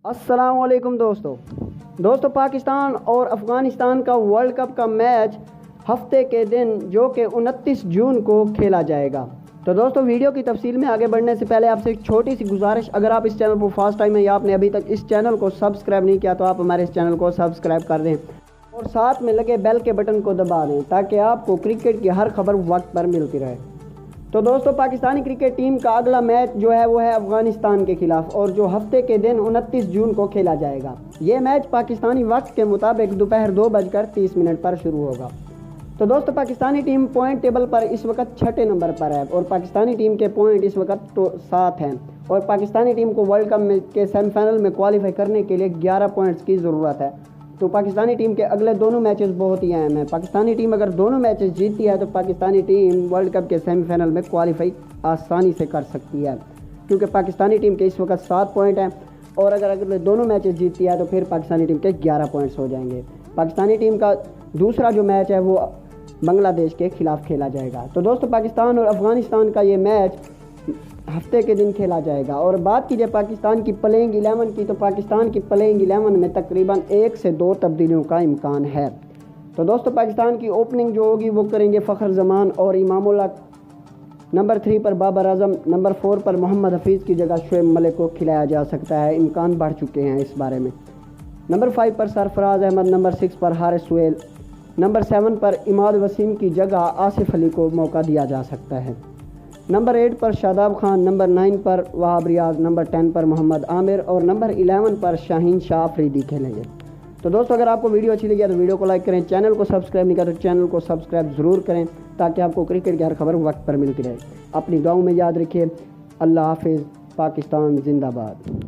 अस्सलाम वालेकुम दोस्तों पाकिस्तान और अफ़गानिस्तान का वर्ल्ड कप का मैच हफ्ते के दिन जो कि 29 जून को खेला जाएगा। तो दोस्तों वीडियो की तफसील में आगे बढ़ने से पहले आपसे एक छोटी सी गुजारिश, अगर आप इस चैनल पर फर्स्ट टाइम है या आपने अभी तक इस चैनल को सब्सक्राइब नहीं किया तो आप हमारे इस चैनल को सब्सक्राइब कर दें और साथ में लगे बेल के बटन को दबा दें ताकि आपको क्रिकेट की हर खबर वक्त पर मिलती रहे। तो दोस्तों पाकिस्तानी क्रिकेट टीम का अगला मैच जो है वो है अफ़गानिस्तान के खिलाफ और जो हफ्ते के दिन 29 जून को खेला जाएगा। ये मैच पाकिस्तानी वक्त के मुताबिक दोपहर 2:30 पर शुरू होगा। तो दोस्तों पाकिस्तानी टीम पॉइंट टेबल पर इस वक्त 6ठे नंबर पर है और पाकिस्तानी टीम के पॉइंट इस वक्त 7 हैं और पाकिस्तानी टीम को वर्ल्ड कप के सेमीफाइनल में क्वालिफाई करने के लिए 11 पॉइंट्स की ज़रूरत है। तो पाकिस्तानी टीम के अगले दोनों मैचेस बहुत ही अहम हैं। पाकिस्तानी टीम अगर दोनों मैचेस जीतती है तो पाकिस्तानी टीम वर्ल्ड कप के सेमीफाइनल में क्वालिफाई आसानी से कर सकती है, क्योंकि पाकिस्तानी टीम के इस वक्त 7 पॉइंट हैं और अगर अगले दोनों मैचेस जीतती है तो फिर पाकिस्तानी टीम के 11 पॉइंट्स हो जाएंगे। पाकिस्तानी टीम का दूसरा जो मैच है वो बांग्लादेश के खिलाफ खेला जाएगा। तो दोस्तों पाकिस्तान और अफ़गानिस्तान का ये मैच हफ्ते के दिन खेला जाएगा। और बात कीजिए पाकिस्तान की प्लेइंग 11 की, तो पाकिस्तान की प्लेइंग 11 में तकरीबन 1 से 2 तब्दीलियों का इम्कान है। तो दोस्तों पाकिस्तान की ओपनिंग जो होगी वो करेंगे फ़खर जमान और इमामुल्लाह। नंबर 3 पर बाबर आजम, नंबर 4 पर मोहम्मद हफीज़ की जगह शुएब मलिक को खिलाया जा सकता है, इम्कान बढ़ चुके हैं इस बारे में। नंबर 5 पर सरफराज अहमद, नंबर 6 पर हारिस सुहेल, नंबर 7 पर इमाद वसीम की जगह आसिफ अली को मौका दिया जा सकता है। नंबर 8 पर शादाब खान, नंबर 9 पर वहाब रियाज, नंबर 10 पर मोहम्मद आमिर और नंबर 11 पर शाहीन शाह अफरीदी खेलेंगे। तो दोस्तों अगर आपको वीडियो अच्छी लगी तो वीडियो को लाइक करें, चैनल को सब्सक्राइब नहीं किया तो चैनल को सब्सक्राइब ज़रूर करें ताकि आपको क्रिकेट की हर खबर वक्त पर मिलती रहे। अपनी दुआओं में याद रखिए। अल्लाह हाफिज़। पाकिस्तान जिंदाबाद।